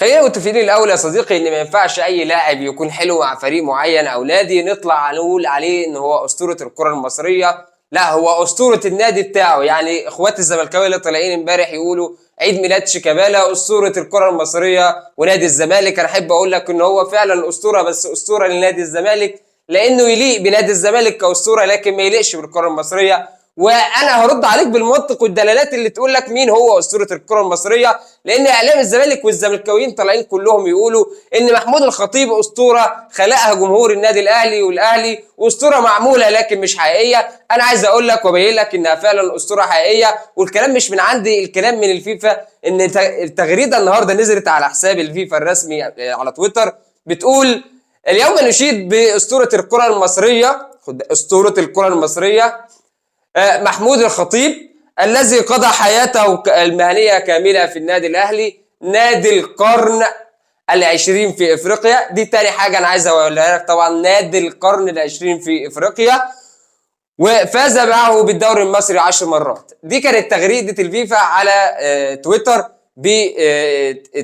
خلينا متفقين الاول يا صديقي ان ما ينفعش اي لاعب يكون حلو مع فريق معين او نادي نطلع نقول عليه ان هو اسطوره الكره المصريه. لا، هو اسطوره النادي بتاعه. يعني اخوات الزملكاويه اللي طالعين امبارح يقولوا عيد ميلاد شيكابالا اسطوره الكره المصريه ونادي الزمالك، انا احب اقول لك ان هو فعلا اسطوره، بس اسطوره لنادي الزمالك لانه يليق بنادي الزمالك كاسطوره، لكن ما يليقش بالكره المصريه. وانا هرد عليك بالمنطق والدلالات اللي تقول لك مين هو اسطوره الكره المصريه، لان اعلام الزمالك والزملكاويين طالعين كلهم يقولوا ان محمود الخطيب اسطوره خلقها جمهور النادي الاهلي والاهلي، واسطوره معموله لكن مش حقيقيه. انا عايز اقول لك وابين لك انها فعلا اسطوره حقيقيه، والكلام مش من عندي، الكلام من الفيفا. ان التغريده النهارده نزلت على حساب الفيفا الرسمي على تويتر بتقول: اليوم نشيد باسطوره الكره المصريه، اسطوره الكره المصريه محمود الخطيب الذي قضى حياته المهنية كاملة في النادي الأهلي، نادي القرن العشرين في إفريقيا. دي تاني حاجة أنا عايز أقولها لك، طبعا نادي القرن العشرين في إفريقيا، وفاز معه بالدوري المصري 10 مرات. دي كانت تغريدة الفيفا على تويتر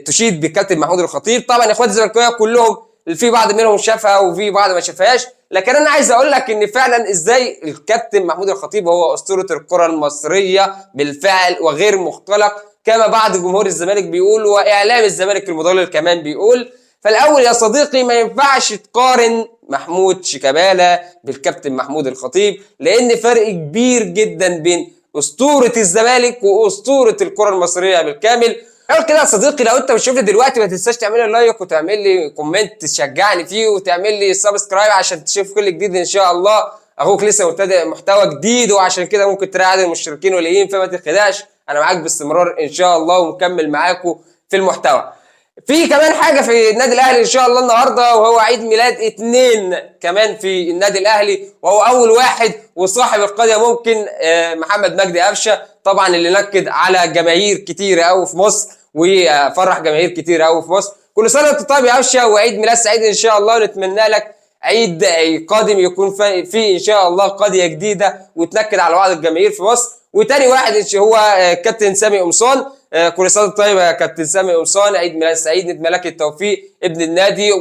تشيد بالكابتن محمود الخطيب. طبعا اخوات الزملكاويه كلهم في بعض منهم شافها وفي بعض ما شافهاش، لكن انا عايز اقول لك ان فعلا ازاي الكابتن محمود الخطيب هو اسطوره الكره المصريه بالفعل وغير مختلق كما بعض جمهور الزمالك بيقول واعلام الزمالك المضلل كمان بيقول. فالاول يا صديقي ما ينفعش تقارن محمود شيكابالا بالكابتن محمود الخطيب، لان فرق كبير جدا بين اسطوره الزمالك واسطوره الكره المصريه بالكامل. اول كده يا صديقي، لو انت بتشوفني دلوقتي ما تنساش تعمل لي لايك وتعمل لي كومنت تشجعني فيه، وتعمل لي سبسكرايب عشان تشوف كل جديد ان شاء الله. اخوك لسه مبتدئ محتوى جديد، وعشان كده ممكن تلاقي عدد المشتركين قليلين، فما تنخدعش، انا معاك باستمرار ان شاء الله ومكمل معاكم في المحتوى. في كمان حاجه في النادي الاهلي ان شاء الله النهارده، وهو عيد ميلاد 2 كمان في النادي الاهلي، وهو اول واحد وصاحب القضيه ممكن محمد مجدي قفشه، طبعا اللي نكد على جماهير كتير قوي في مصر وفرح جماهير كتير قوي في مصر. كل سنه وانت طيب يا قفشه، وعيد ميلاد سعيد ان شاء الله، ونتمنى لك عيد قادم يكون فيه ان شاء الله قضيه جديده وتنكد على بعض الجماهير في مصر. وتاني واحد هو كابتن سامي قمصان. كل سنه طيب يا كابتن سامي قمصان، عيد ميلاد سعيد، نتمنى لك التوفيق ابن النادي،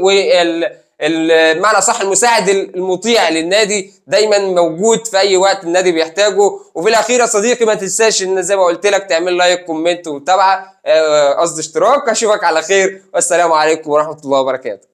المعنى صح المساعد المطيع للنادي، دايما موجود في اي وقت النادي بيحتاجه. وفي الاخير يا صديقي ما تنساش ان زي ما قلت لك تعمل لايك كومنت ومتابعه، قصدي اشتراك. اشوفك على خير والسلام عليكم ورحمه الله وبركاته.